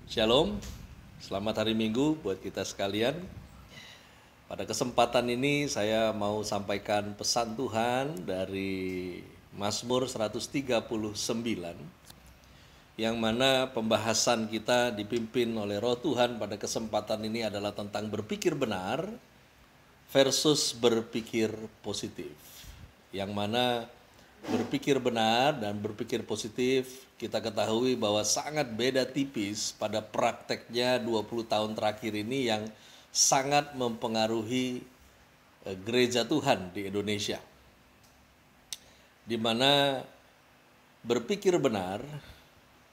Shalom, selamat hari Minggu buat kita sekalian. Pada kesempatan ini saya mau sampaikan pesan Tuhan dari Mazmur 139, yang mana pembahasan kita dipimpin oleh Roh Tuhan pada kesempatan ini adalah tentang berpikir benar versus berpikir positif. Yang mana berpikir benar dan berpikir positif kita ketahui bahwa sangat beda tipis pada prakteknya 20 tahun terakhir ini yang sangat mempengaruhi gereja Tuhan di Indonesia. Di mana berpikir benar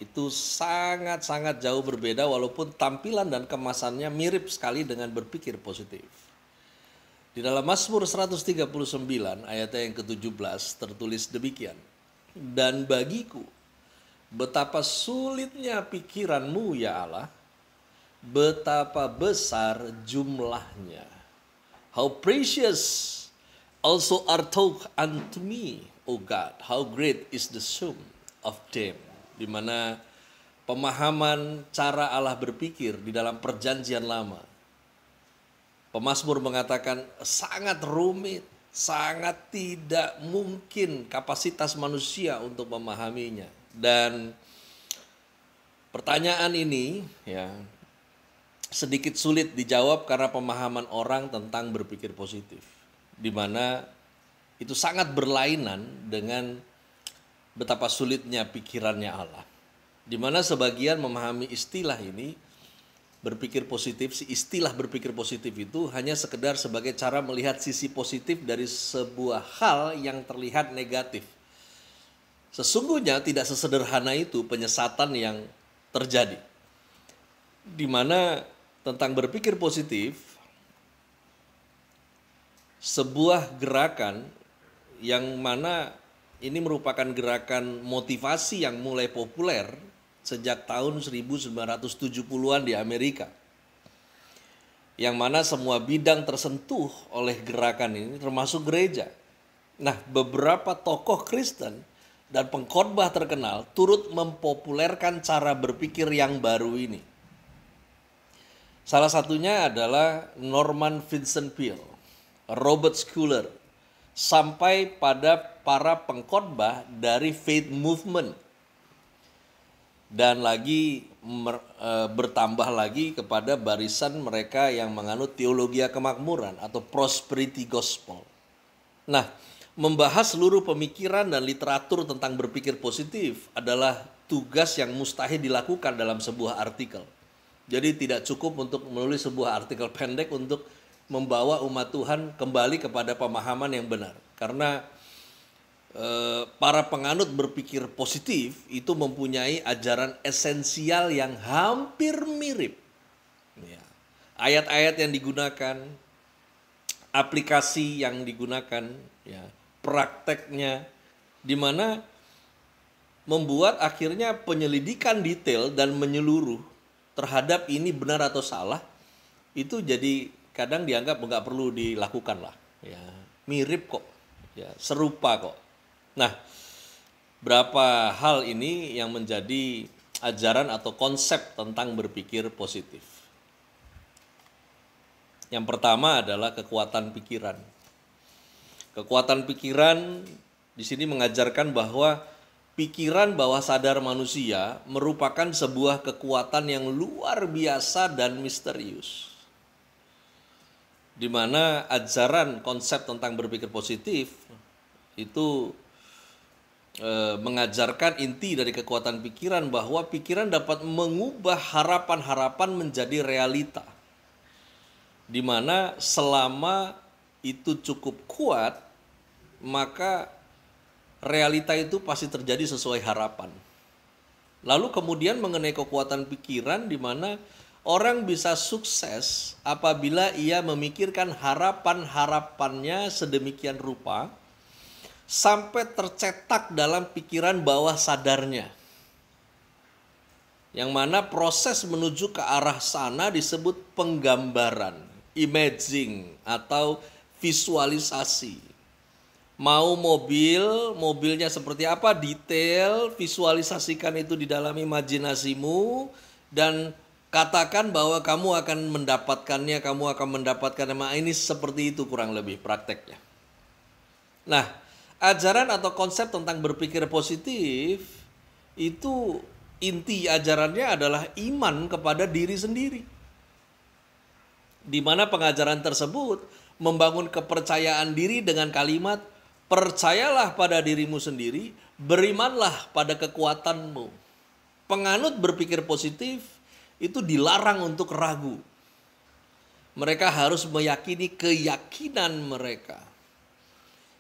itu sangat-sangat jauh berbeda walaupun tampilan dan kemasannya mirip sekali dengan berpikir positif. Di dalam Mazmur 139 ayatnya yang ke-17 tertulis demikian. Dan bagiku, betapa sulitnya pikiranmu ya Allah, betapa besar jumlahnya. How precious also art thou unto me, O God, how great is the sum of them. Di mana pemahaman cara Allah berpikir di dalam perjanjian lama, pemazmur mengatakan sangat rumit, sangat tidak mungkin kapasitas manusia untuk memahaminya. Dan pertanyaan ini ya sedikit sulit dijawab karena pemahaman orang tentang berpikir positif, di mana itu sangat berlainan dengan betapa sulitnya pikirannya Allah. Di mana sebagian memahami istilah ini, berpikir positif, si istilah berpikir positif itu hanya sekedar sebagai cara melihat sisi positif dari sebuah hal yang terlihat negatif. Sesungguhnya tidak sesederhana itu penyesatan yang terjadi. Di mana tentang berpikir positif, sebuah gerakan yang mana ini merupakan gerakan motivasi yang mulai populer sejak tahun 1970-an di Amerika. Yang mana semua bidang tersentuh oleh gerakan ini termasuk gereja. Nah, beberapa tokoh Kristen dan pengkhotbah terkenal turut mempopulerkan cara berpikir yang baru ini. Salah satunya adalah Norman Vincent Peale, Robert Schuller, sampai pada para pengkhotbah dari Faith Movement. Dan lagi bertambah lagi kepada barisan mereka yang menganut teologi kemakmuran atau prosperity gospel. Nah, membahas seluruh pemikiran dan literatur tentang berpikir positif adalah tugas yang mustahil dilakukan dalam sebuah artikel. Jadi tidak cukup untuk menulis sebuah artikel pendek untuk membawa umat Tuhan kembali kepada pemahaman yang benar. Karena para penganut berpikir positif itu mempunyai ajaran esensial yang hampir mirip. Ya. Ayat-ayat yang digunakan, aplikasi yang digunakan, ya, prakteknya, di mana membuat akhirnya penyelidikan detail dan menyeluruh terhadap ini benar atau salah itu jadi kadang dianggap nggak perlu dilakukan lah. Ya, mirip kok, ya, serupa kok. Nah, berapa hal ini yang menjadi ajaran atau konsep tentang berpikir positif. Yang pertama adalah kekuatan pikiran. Kekuatan pikiran di sini mengajarkan bahwa pikiran bawah sadar manusia merupakan sebuah kekuatan yang luar biasa dan misterius. Di mana ajaran konsep tentang berpikir positif itu mengajarkan inti dari kekuatan pikiran bahwa pikiran dapat mengubah harapan-harapan menjadi realita. Di mana selama itu cukup kuat, maka realita itu pasti terjadi sesuai harapan. Lalu kemudian mengenai kekuatan pikiran di mana orang bisa sukses apabila ia memikirkan harapan-harapannya sedemikian rupa sampai tercetak dalam pikiran bawah sadarnya. Yang mana proses menuju ke arah sana disebut penggambaran, imaging atau visualisasi. Mau mobilnya seperti apa, detail, visualisasikan itu di dalam imajinasimu dan katakan bahwa kamu akan mendapatkannya, kamu akan mendapatkan ini seperti itu kurang lebih prakteknya. Nah, ajaran atau konsep tentang berpikir positif itu inti ajarannya adalah iman kepada diri sendiri. Di mana pengajaran tersebut membangun kepercayaan diri dengan kalimat, percayalah pada dirimu sendiri, berimanlah pada kekuatanmu. Penganut berpikir positif itu dilarang untuk ragu. Mereka harus meyakini keyakinan mereka.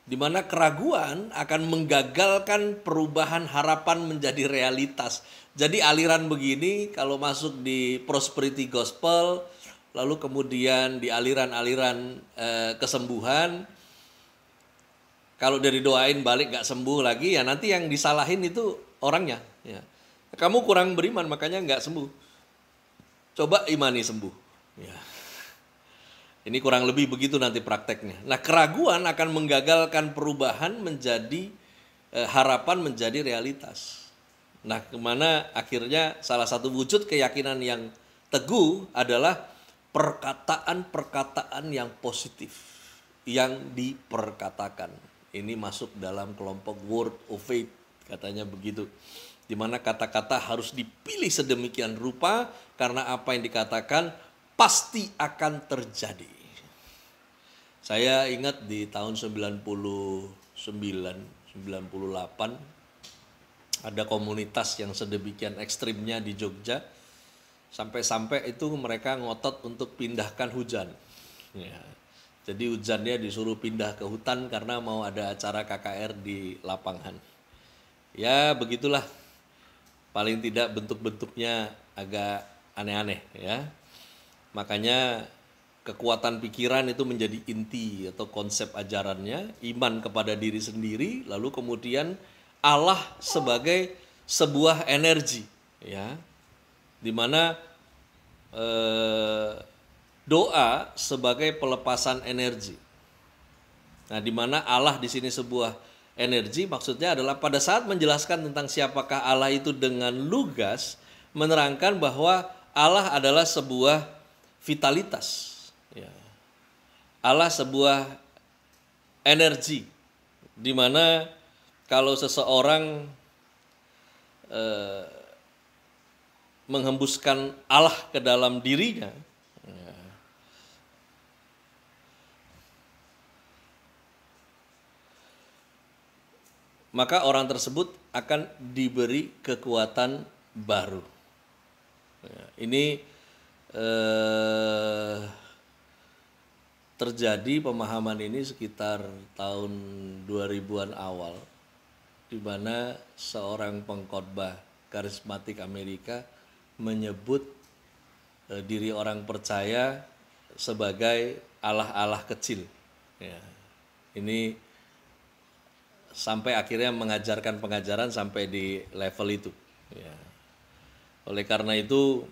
Di mana keraguan akan menggagalkan perubahan harapan menjadi realitas. Jadi aliran begini kalau masuk di prosperity gospel, lalu kemudian di aliran-aliran kesembuhan, kalau dari doain balik gak sembuh lagi, ya nanti yang disalahin itu orangnya. Ya. Kamu kurang beriman makanya gak sembuh. Coba imani sembuh. Ya. Ini kurang lebih begitu nanti prakteknya. Nah, keraguan akan menggagalkan perubahan menjadi harapan menjadi realitas. Nah, kemana akhirnya salah satu wujud keyakinan yang teguh adalah perkataan-perkataan yang positif yang diperkatakan. Ini masuk dalam kelompok word of faith, katanya begitu. Di mana kata-kata harus dipilih sedemikian rupa karena apa yang dikatakan pasti akan terjadi. Saya ingat di tahun 99, 98 ada komunitas yang sedemikian ekstrimnya di Jogja. Sampai-sampai itu mereka ngotot untuk pindahkan hujan. Ya. Jadi hujannya disuruh pindah ke hutan karena mau ada acara KKR di lapangan. Ya begitulah. Paling tidak bentuk-bentuknya agak aneh-aneh ya. Makanya kekuatan pikiran itu menjadi inti atau konsep ajarannya, iman kepada diri sendiri, lalu kemudian Allah sebagai sebuah energi ya. Di mana doa sebagai pelepasan energi. Nah, di mana Allah di sini sebuah energi, maksudnya adalah pada saat menjelaskan tentang siapakah Allah itu dengan lugas, menerangkan bahwa Allah adalah sebuah vitalitas. Ya. Allah sebuah energi, di mana kalau seseorang menghembuskan Allah ke dalam dirinya, ya, maka orang tersebut akan diberi kekuatan baru. Ya, ini terjadi pemahaman ini sekitar tahun 2000-an awal, di mana seorang pengkhotbah karismatik Amerika menyebut diri orang percaya sebagai Allah-Allah kecil. Ya, ini sampai akhirnya mengajarkan pengajaran sampai di level itu. Ya. Oleh karena itu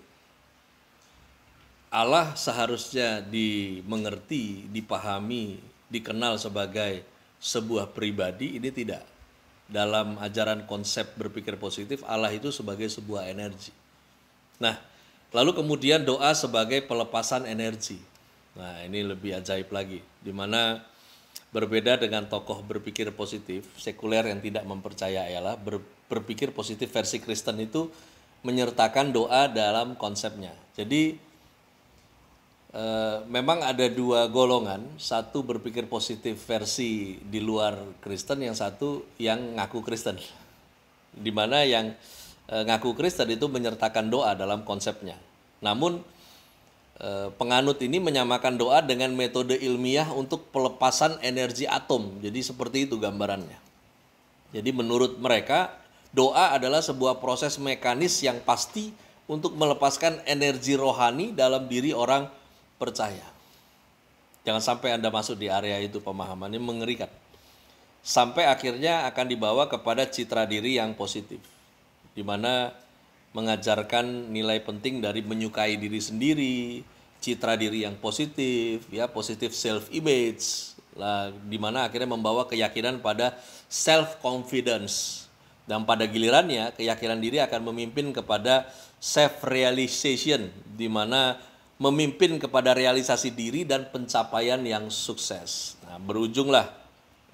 Allah seharusnya dimengerti, dipahami, dikenal sebagai sebuah pribadi, ini tidak. Dalam ajaran konsep berpikir positif, Allah itu sebagai sebuah energi. Nah, lalu kemudian doa sebagai pelepasan energi. Nah, ini lebih ajaib lagi, di mana berbeda dengan tokoh berpikir positif, sekuler yang tidak mempercayai Allah, berpikir positif versi Kristen itu menyertakan doa dalam konsepnya. Jadi memang ada dua golongan, satu berpikir positif versi di luar Kristen, yang satu yang ngaku Kristen. Di mana yang ngaku Kristen itu menyertakan doa dalam konsepnya. Namun penganut ini menyamakan doa dengan metode ilmiah untuk pelepasan energi atom. Jadi seperti itu gambarannya. Jadi menurut mereka doa adalah sebuah proses mekanis yang pasti untuk melepaskan energi rohani dalam diri orang percaya. Jangan sampai Anda masuk di area itu, pemahamannya mengerikan. Sampai akhirnya akan dibawa kepada citra diri yang positif, di mana mengajarkan nilai penting dari menyukai diri sendiri, citra diri yang positif, ya, positive self image, lah, di mana akhirnya membawa keyakinan pada self confidence. Dan pada gilirannya keyakinan diri akan memimpin kepada self realization, di mana memimpin kepada realisasi diri dan pencapaian yang sukses. Nah, berujunglah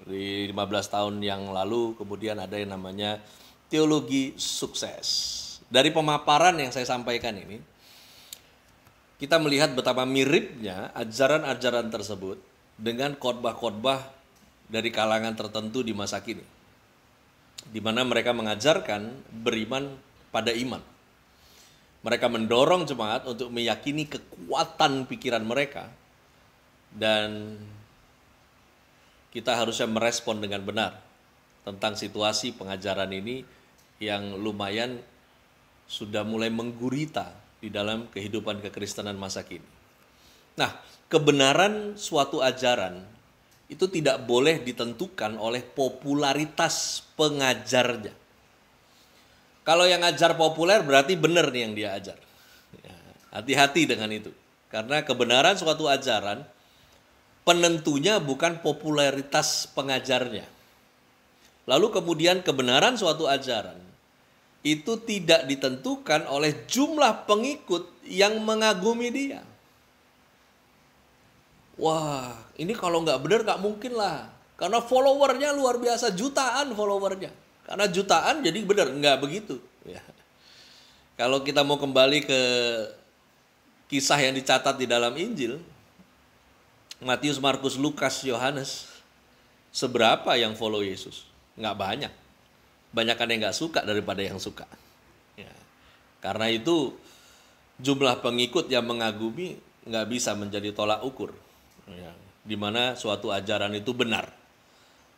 di 15 tahun yang lalu kemudian ada yang namanya teologi sukses. Dari pemaparan yang saya sampaikan ini, kita melihat betapa miripnya ajaran-ajaran tersebut dengan khotbah-khotbah dari kalangan tertentu di masa kini, di mana mereka mengajarkan beriman pada iman. Mereka mendorong jemaat untuk meyakini kekuatan pikiran mereka, dan kita harusnya merespon dengan benar tentang situasi pengajaran ini yang lumayan sudah mulai menggurita di dalam kehidupan kekristenan masa kini. Nah, kebenaran suatu ajaran itu tidak boleh ditentukan oleh popularitas pengajarnya. Kalau yang ajar populer berarti benar nih yang dia ajar. Ya, hati-hati dengan itu. Karena kebenaran suatu ajaran penentunya bukan popularitas pengajarnya. Lalu kemudian kebenaran suatu ajaran itu tidak ditentukan oleh jumlah pengikut yang mengagumi dia. Wah, ini kalau nggak benar nggak mungkin lah. Karena followernya luar biasa, jutaan followernya. Karena jutaan jadi benar, nggak begitu. Ya. Kalau kita mau kembali ke kisah yang dicatat di dalam Injil, Matius, Markus, Lukas, Yohanes, seberapa yang follow Yesus? Nggak banyak. Banyakan yang nggak suka daripada yang suka. Ya. Karena itu jumlah pengikut yang mengagumi nggak bisa menjadi tolak ukur. Ya. Di mana suatu ajaran itu benar.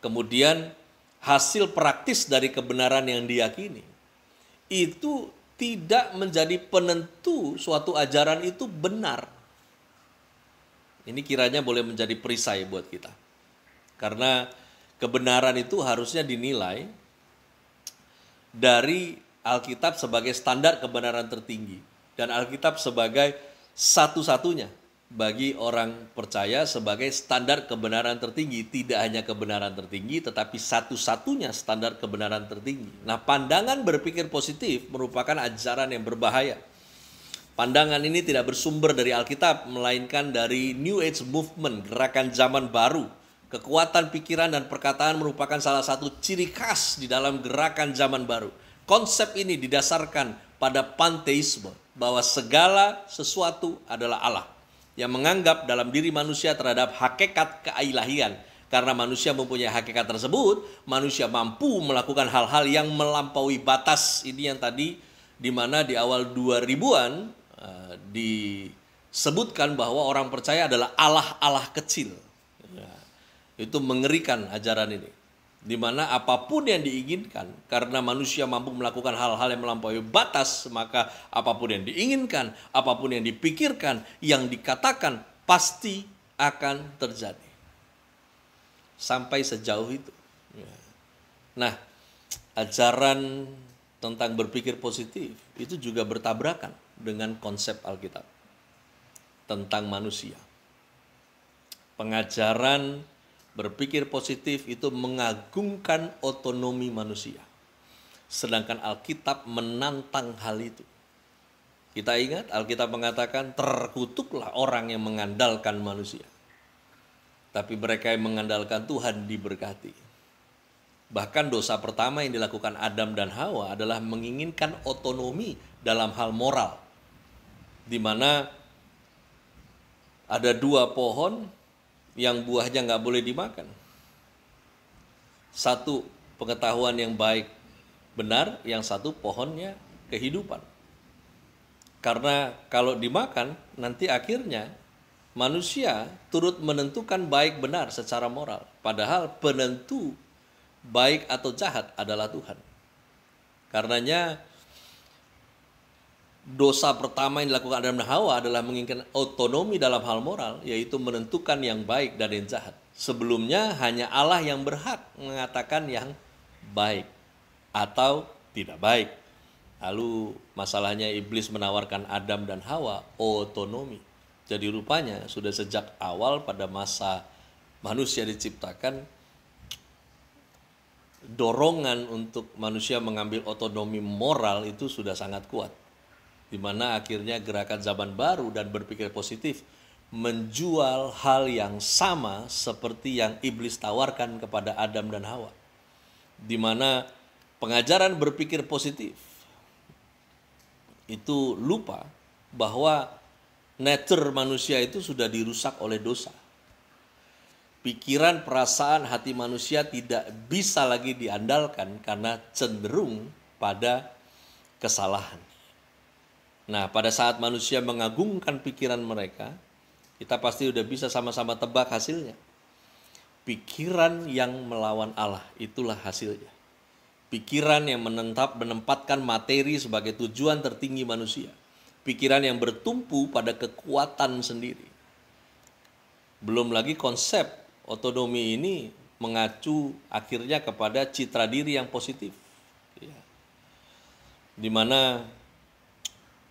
Kemudian hasil praktis dari kebenaran yang diyakini itu tidak menjadi penentu suatu ajaran itu benar. Ini kiranya boleh menjadi perisai buat kita. Karena kebenaran itu harusnya dinilai dari Alkitab sebagai standar kebenaran tertinggi dan Alkitab sebagai satu-satunya bagi orang percaya sebagai standar kebenaran tertinggi. Tidak hanya kebenaran tertinggi, tetapi satu-satunya standar kebenaran tertinggi. Nah, pandangan berpikir positif merupakan ajaran yang berbahaya. Pandangan ini tidak bersumber dari Alkitab, melainkan dari New Age Movement, gerakan zaman baru. Kekuatan pikiran dan perkataan merupakan salah satu ciri khas di dalam gerakan zaman baru. Konsep ini didasarkan pada panteisme, bahwa segala sesuatu adalah Allah, yang menganggap dalam diri manusia terhadap hakikat keilahian. Karena manusia mempunyai hakikat tersebut, manusia mampu melakukan hal-hal yang melampaui batas. Ini yang tadi di mana di awal 2000-an disebutkan bahwa orang percaya adalah Allah-Allah kecil. Ya, itu mengerikan ajaran ini. Di mana apapun yang diinginkan, karena manusia mampu melakukan hal-hal yang melampaui batas, maka apapun yang diinginkan, apapun yang dipikirkan, yang dikatakan, pasti akan terjadi. Sampai sejauh itu. Nah, ajaran tentang berpikir positif itu juga bertabrakan dengan konsep Alkitab tentang manusia. Pengajaran berpikir positif itu mengagungkan otonomi manusia. Sedangkan Alkitab menantang hal itu. Kita ingat Alkitab mengatakan terkutuklah orang yang mengandalkan manusia. Tapi mereka yang mengandalkan Tuhan diberkati. Bahkan dosa pertama yang dilakukan Adam dan Hawa adalah menginginkan otonomi dalam hal moral. Di mana ada dua pohon yang buahnya nggak boleh dimakan. Satu pengetahuan yang baik benar, yang satu pohonnya kehidupan. Karena kalau dimakan nanti akhirnya manusia turut menentukan baik benar secara moral. Padahal penentu baik atau jahat adalah Tuhan. Karenanya dosa pertama yang dilakukan Adam dan Hawa adalah menginginkan otonomi dalam hal moral, yaitu menentukan yang baik dan yang jahat. Sebelumnya hanya Allah yang berhak mengatakan yang baik atau tidak baik. Lalu masalahnya iblis menawarkan Adam dan Hawa otonomi. Jadi rupanya sudah sejak awal pada masa manusia diciptakan, dorongan untuk manusia mengambil otonomi moral itu sudah sangat kuat. di mana akhirnya gerakan zaman baru dan berpikir positif menjual hal yang sama seperti yang iblis tawarkan kepada Adam dan Hawa, di mana pengajaran berpikir positif itu lupa bahwa nature manusia itu sudah dirusak oleh dosa. Pikiran, perasaan, hati manusia tidak bisa lagi diandalkan karena cenderung pada kesalahan. Nah, pada saat manusia mengagungkan pikiran mereka, kita pasti udah bisa sama-sama tebak hasilnya. Pikiran yang melawan Allah, itulah hasilnya. Pikiran yang menempatkan materi sebagai tujuan tertinggi manusia. Pikiran yang bertumpu pada kekuatan sendiri. Belum lagi konsep otonomi ini mengacu akhirnya kepada citra diri yang positif. Di mana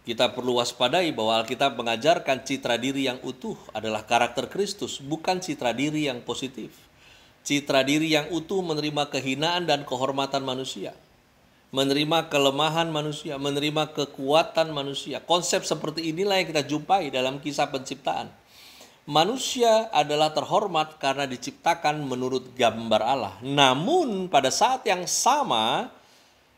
kita perlu waspadai bahwa Alkitab mengajarkan citra diri yang utuh adalah karakter Kristus, bukan citra diri yang positif. Citra diri yang utuh menerima kehinaan dan kehormatan manusia, menerima kelemahan manusia, menerima kekuatan manusia. Konsep seperti inilah yang kita jumpai dalam kisah penciptaan. Manusia adalah terhormat karena diciptakan menurut gambar Allah. Namun pada saat yang sama,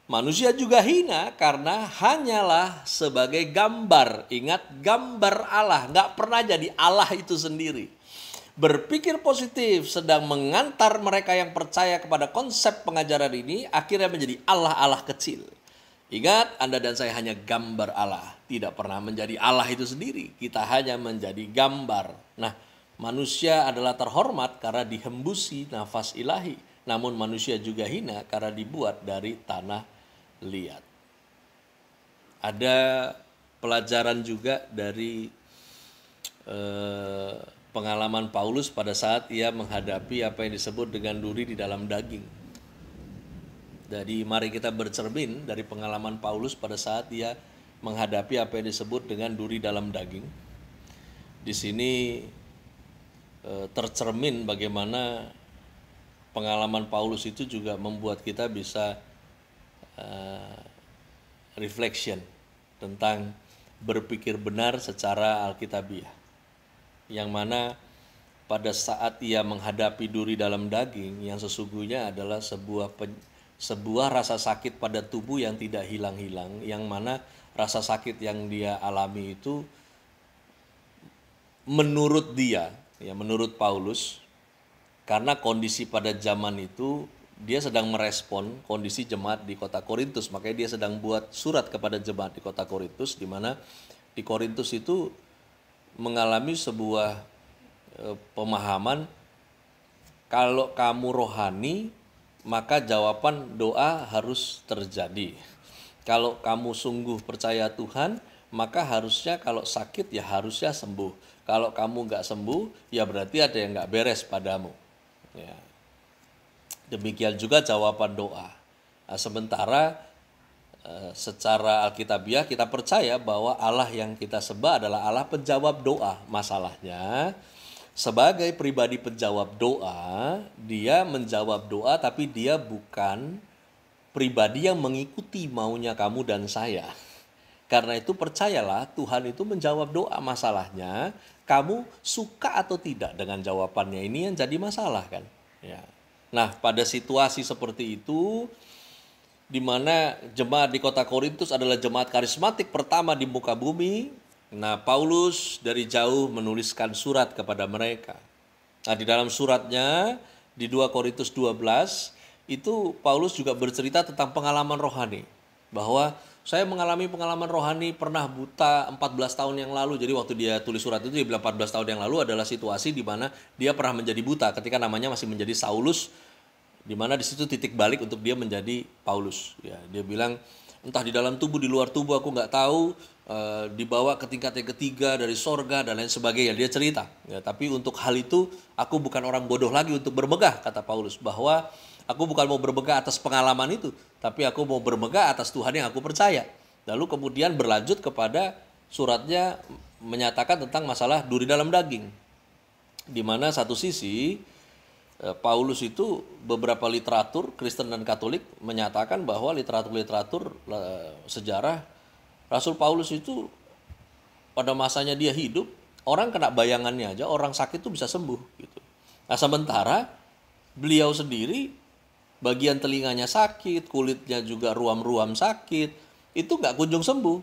manusia juga hina karena hanyalah sebagai gambar. Ingat, gambar Allah, nggak pernah jadi Allah itu sendiri. Berpikir positif sedang mengantar mereka yang percaya kepada konsep pengajaran ini akhirnya menjadi Allah-Allah kecil. Ingat, Anda dan saya hanya gambar Allah, tidak pernah menjadi Allah itu sendiri. Kita hanya menjadi gambar. Nah, manusia adalah terhormat karena dihembusi nafas ilahi. Namun manusia juga hina karena dibuat dari tanah liat. Ada pelajaran juga dari pengalaman Paulus pada saat ia menghadapi apa yang disebut dengan duri di dalam daging. Jadi mari kita bercermin dari pengalaman Paulus pada saat ia menghadapi apa yang disebut dengan duri dalam daging. Di sini tercermin bagaimana pengalaman Paulus itu juga membuat kita bisa reflection tentang berpikir benar secara alkitabiah, yang mana pada saat ia menghadapi duri dalam daging yang sesungguhnya adalah sebuah rasa sakit pada tubuh yang tidak hilang-hilang, yang mana rasa sakit yang dia alami itu menurut dia, ya menurut Paulus, karena kondisi pada zaman itu dia sedang merespon kondisi jemaat di kota Korintus, makanya dia sedang buat surat kepada jemaat di kota Korintus, di mana di Korintus itu mengalami sebuah pemahaman kalau kamu rohani maka jawaban doa harus terjadi. Kalau kamu sungguh percaya Tuhan, maka harusnya kalau sakit ya harusnya sembuh. Kalau kamu nggak sembuh, ya berarti ada yang nggak beres padamu. Ya. Demikian juga jawaban doa. Nah, sementara secara alkitabiah kita percaya bahwa Allah yang kita sembah adalah Allah penjawab doa. Masalahnya, sebagai pribadi penjawab doa, dia menjawab doa tapi dia bukan pribadi yang mengikuti maunya kamu dan saya. Karena itu percayalah, Tuhan itu menjawab doa. Masalahnya, kamu suka atau tidak dengan jawabannya, ini yang jadi masalah kan. Ya. Nah, pada situasi seperti itu, di mana jemaat di kota Korintus adalah jemaat karismatik pertama di muka bumi. Nah, Paulus dari jauh menuliskan surat kepada mereka. Nah, di dalam suratnya di 2 Korintus 12 itu Paulus juga bercerita tentang pengalaman rohani. Bahwa saya mengalami pengalaman rohani, pernah buta 14 tahun yang lalu. Jadi waktu dia tulis surat itu dia bilang 14 tahun yang lalu adalah situasi di mana dia pernah menjadi buta ketika namanya masih menjadi Saulus, di mana di situ titik balik untuk dia menjadi Paulus. Ya, dia bilang entah di dalam tubuh, di luar tubuh aku nggak tahu, dibawa ke tingkat yang ketiga dari sorga dan lain sebagainya. Dia cerita, ya, tapi untuk hal itu aku bukan orang bodoh lagi untuk bermegah, kata Paulus, bahwa aku bukan mau bermegah atas pengalaman itu, tapi aku mau bermegah atas Tuhan yang aku percaya. Lalu kemudian berlanjut kepada suratnya menyatakan tentang masalah duri dalam daging, di mana satu sisi Paulus itu beberapa literatur Kristen dan Katolik menyatakan bahwa literatur-literatur sejarah Rasul Paulus itu pada masanya dia hidup, orang kena bayangannya aja, orang sakit itu bisa sembuh gitu. Nah sementara beliau sendiri bagian telinganya sakit, kulitnya juga ruam-ruam sakit, itu nggak kunjung sembuh.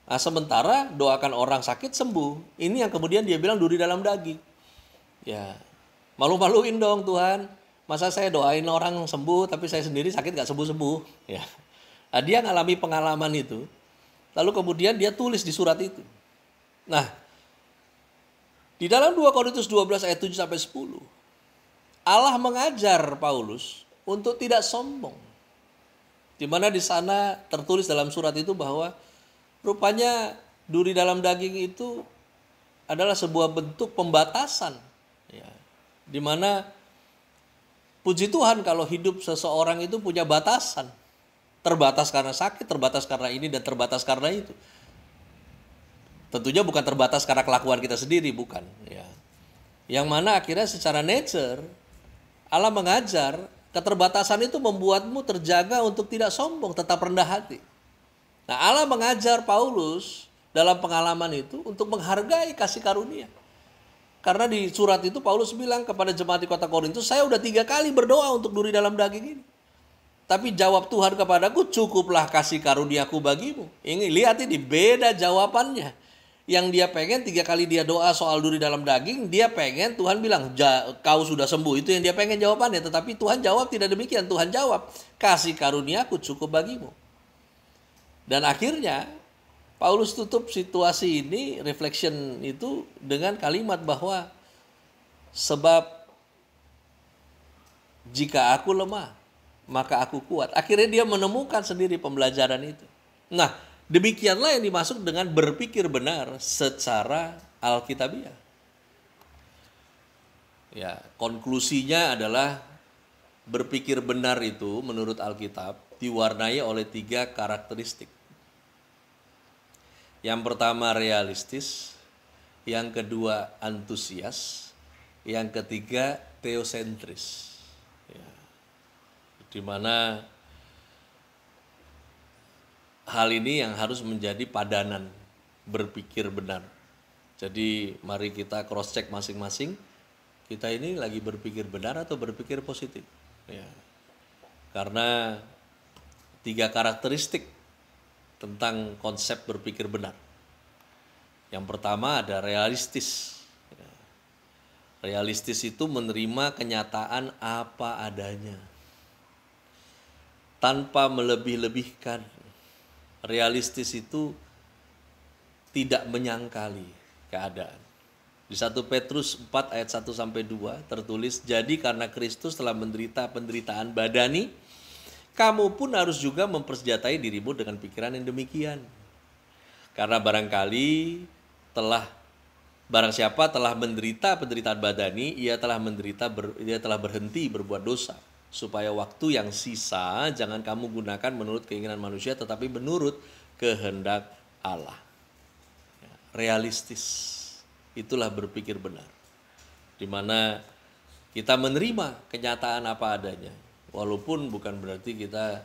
Nah sementara doakan orang sakit sembuh, ini yang kemudian dia bilang duri dalam daging. Ya, malu-maluin dong Tuhan. Masa saya doain orang sembuh tapi saya sendiri sakit gak sembuh-sembuh. Ya. Nah, dia ngalami pengalaman itu. Lalu kemudian dia tulis di surat itu. Nah, di dalam 2 Korintus 12 ayat 7 sampai 10, Allah mengajar Paulus untuk tidak sombong. Di mana di sana tertulis dalam surat itu bahwa rupanya duri dalam daging itu adalah sebuah bentuk pembatasan. Ya, di mana puji Tuhan kalau hidup seseorang itu punya batasan. Terbatas karena sakit, terbatas karena ini, dan terbatas karena itu. Tentunya bukan terbatas karena kelakuan kita sendiri, bukan. Ya. Yang mana akhirnya secara nature, Allah mengajar keterbatasan itu membuatmu terjaga untuk tidak sombong, tetap rendah hati. Nah Allah mengajar Paulus dalam pengalaman itu untuk menghargai kasih karunia. Karena di surat itu Paulus bilang kepada jemaat di kota Korintus, saya udah 3 kali berdoa untuk duri dalam daging ini. Tapi jawab Tuhan kepadaku, cukuplah kasih karuniaku bagimu. Ini lihat ini beda jawabannya. Yang dia pengen 3 kali dia doa soal duri dalam daging, dia pengen Tuhan bilang, kau sudah sembuh. Itu yang dia pengen jawabannya. Tetapi Tuhan jawab tidak demikian. Tuhan jawab, kasih karuniaku cukup bagimu. Dan akhirnya Paulus tutup situasi ini, reflection itu dengan kalimat bahwa sebab jika aku lemah, maka aku kuat. Akhirnya dia menemukan sendiri pembelajaran itu. Nah, demikianlah yang dimaksud dengan berpikir benar secara alkitabiah. Ya, konklusinya adalah berpikir benar itu menurut Alkitab diwarnai oleh 3 karakteristik. Yang pertama realistis, yang kedua antusias, yang ketiga teosentris. Ya. Di mana hal ini yang harus menjadi padanan berpikir benar. Jadi mari kita cross check masing-masing. Kita ini lagi berpikir benar atau berpikir positif. Ya. Karena 3 karakteristik tentang konsep berpikir benar. Yang pertama ada realistis. Realistis itu menerima kenyataan apa adanya, tanpa melebih-lebihkan. Realistis itu tidak menyangkali keadaan. Di 1 Petrus 4 ayat 1 sampai 2 tertulis, jadi karena Kristus telah menderita penderitaan badani, kamu pun harus juga mempersenjatai dirimu dengan pikiran yang demikian. Karena barang siapa telah menderita penderitaan badani, ia telah berhenti berbuat dosa, supaya waktu yang sisa jangan kamu gunakan menurut keinginan manusia, tetapi menurut kehendak Allah. Realistis, itulah berpikir benar. Di mana kita menerima kenyataan apa adanya. Walaupun bukan berarti kita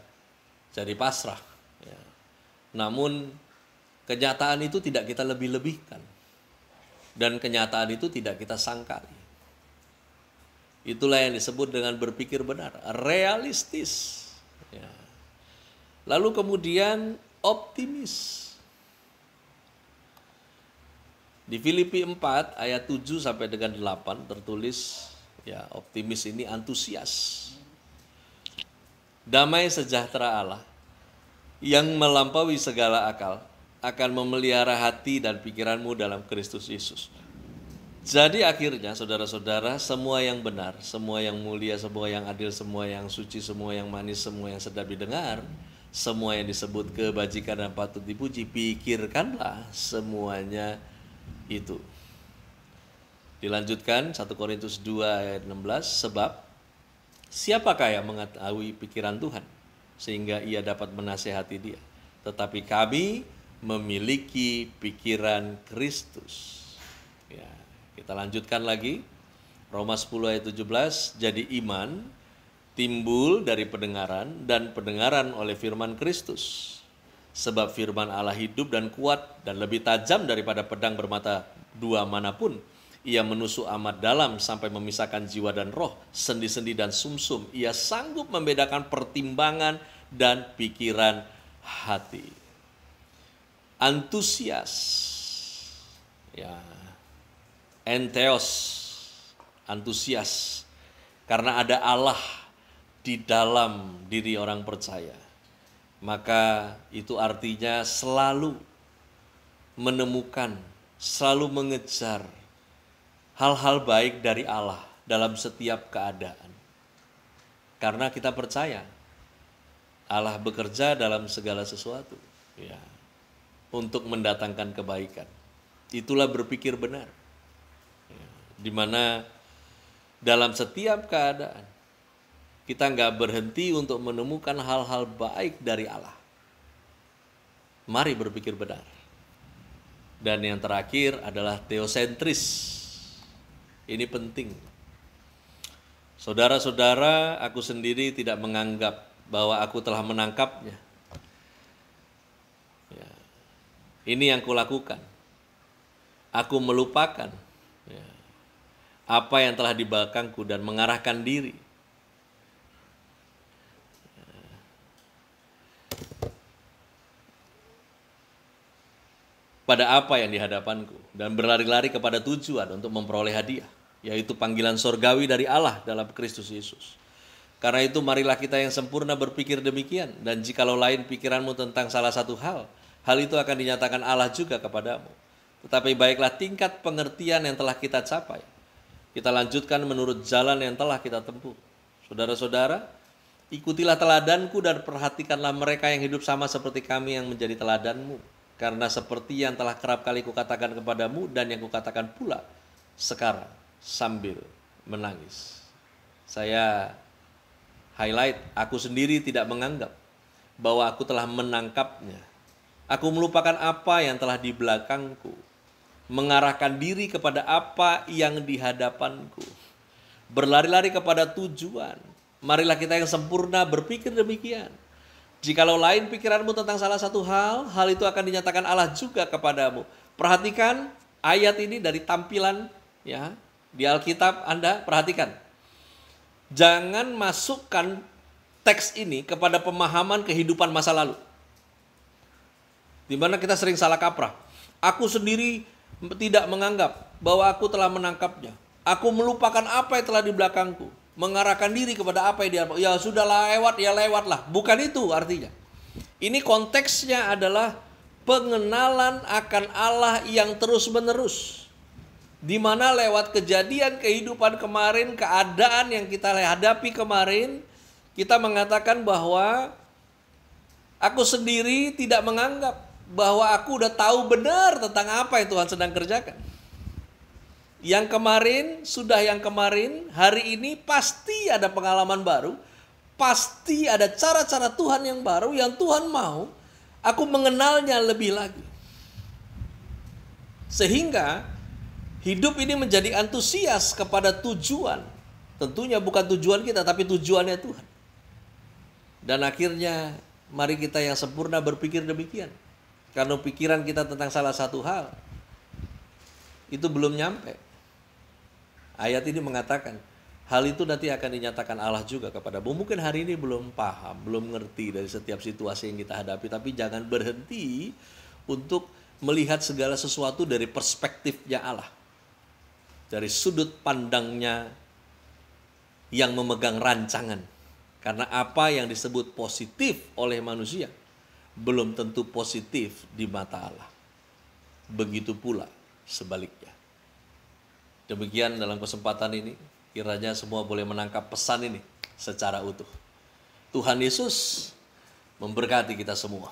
jadi pasrah. Ya. Namun kenyataan itu tidak kita lebih-lebihkan. Dan kenyataan itu tidak kita sangkali. Itulah yang disebut dengan berpikir benar. Realistis. Ya. Lalu kemudian optimis. Di Filipi 4 ayat 7 sampai dengan 8 tertulis, ya, optimis ini antusias. Damai sejahtera Allah yang melampaui segala akal akan memelihara hati dan pikiranmu dalam Kristus Yesus. Jadi akhirnya saudara-saudara, semua yang benar, semua yang mulia, semua yang adil, semua yang suci, semua yang manis, semua yang sedap didengar, semua yang disebut kebajikan dan patut dipuji, pikirkanlah semuanya itu. Dilanjutkan 1 Korintus 2 ayat 16, sebab siapakah yang mengetahui pikiran Tuhan sehingga ia dapat menasehati dia? Tetapi kami memiliki pikiran Kristus. Ya, kita lanjutkan lagi. Roma 10 ayat 17, jadi iman timbul dari pendengaran dan pendengaran oleh firman Kristus. Sebab firman Allah hidup dan kuat dan lebih tajam daripada pedang bermata dua manapun. Ia menusuk amat dalam sampai memisahkan jiwa dan roh, sendi-sendi dan sumsum. Ia sanggup membedakan pertimbangan dan pikiran hati. Antusias, ya, entheos, antusias, karena ada Allah di dalam diri orang percaya. Maka itu artinya selalu menemukan, selalu mengejar hal-hal baik dari Allah dalam setiap keadaan. Karena kita percaya Allah bekerja dalam segala sesuatu, ya, untuk mendatangkan kebaikan. Itulah berpikir benar. Ya, di mana dalam setiap keadaan kita nggak berhenti untuk menemukan hal-hal baik dari Allah. Mari berpikir benar. Dan yang terakhir adalah teosentris. Ini penting. Saudara-saudara, aku sendiri tidak menganggap bahwa aku telah menangkapnya. Ya. Ini yang kulakukan. Aku melupakan, ya, apa yang telah di belakangku dan mengarahkan diri. Pada apa yang di hadapanku dan berlari-lari kepada tujuan untuk memperoleh hadiah, yaitu panggilan sorgawi dari Allah dalam Kristus Yesus. Karena itu marilah kita yang sempurna berpikir demikian, dan jikalau lain pikiranmu tentang salah satu hal itu akan dinyatakan Allah juga kepadamu. Tetapi baiklah tingkat pengertian yang telah kita capai, kita lanjutkan menurut jalan yang telah kita tempuh. Saudara-saudara, ikutilah teladanku dan perhatikanlah mereka yang hidup sama seperti kami yang menjadi teladanmu. Karena seperti yang telah kerap kali kukatakan kepadamu dan yang kukatakan pula sekarang sambil menangis. Saya highlight, aku sendiri tidak menganggap bahwa aku telah menangkapnya. Aku melupakan apa yang telah di belakangku, mengarahkan diri kepada apa yang di hadapanku, berlari-lari kepada tujuan. Marilah kita yang sempurna berpikir demikian. Jikalau lain pikiranmu tentang salah satu hal itu akan dinyatakan Allah juga kepadamu. Perhatikan ayat ini dari tampilan, ya, di Alkitab. Anda perhatikan. Jangan masukkan teks ini kepada pemahaman kehidupan masa lalu, di mana kita sering salah kaprah. Aku sendiri tidak menganggap bahwa aku telah menangkapnya. Aku melupakan apa yang telah di belakangku, mengarahkan diri kepada apa yang di hadapan. Ya sudah lewat, ya lewatlah. Bukan itu artinya. Ini konteksnya adalah pengenalan akan Allah yang terus-menerus. Di mana lewat kejadian kehidupan kemarin, keadaan yang kita hadapi kemarin, kita mengatakan bahwa aku sendiri tidak menganggap bahwa aku udah tahu benar tentang apa yang Tuhan sedang kerjakan. Yang kemarin, sudah yang kemarin, hari ini pasti ada pengalaman baru, pasti ada cara-cara Tuhan yang baru, yang Tuhan mau aku mengenalnya lebih lagi. Sehingga hidup ini menjadi antusias kepada tujuan. Tentunya bukan tujuan kita, tapi tujuannya Tuhan. Dan akhirnya mari kita yang sempurna berpikir demikian. Karena pikiran kita tentang salah satu hal itu belum nyampe. Ayat ini mengatakan hal itu nanti akan dinyatakan Allah juga kepadamu. Mungkin hari ini belum paham, belum ngerti dari setiap situasi yang kita hadapi. Tapi jangan berhenti untuk melihat segala sesuatu dari perspektifnya Allah, dari sudut pandangnya yang memegang rancangan. Karena apa yang disebut positif oleh manusia belum tentu positif di mata Allah. Begitu pula sebaliknya. Demikian dalam kesempatan ini, kiranya semua boleh menangkap pesan ini secara utuh. Tuhan Yesus memberkati kita semua.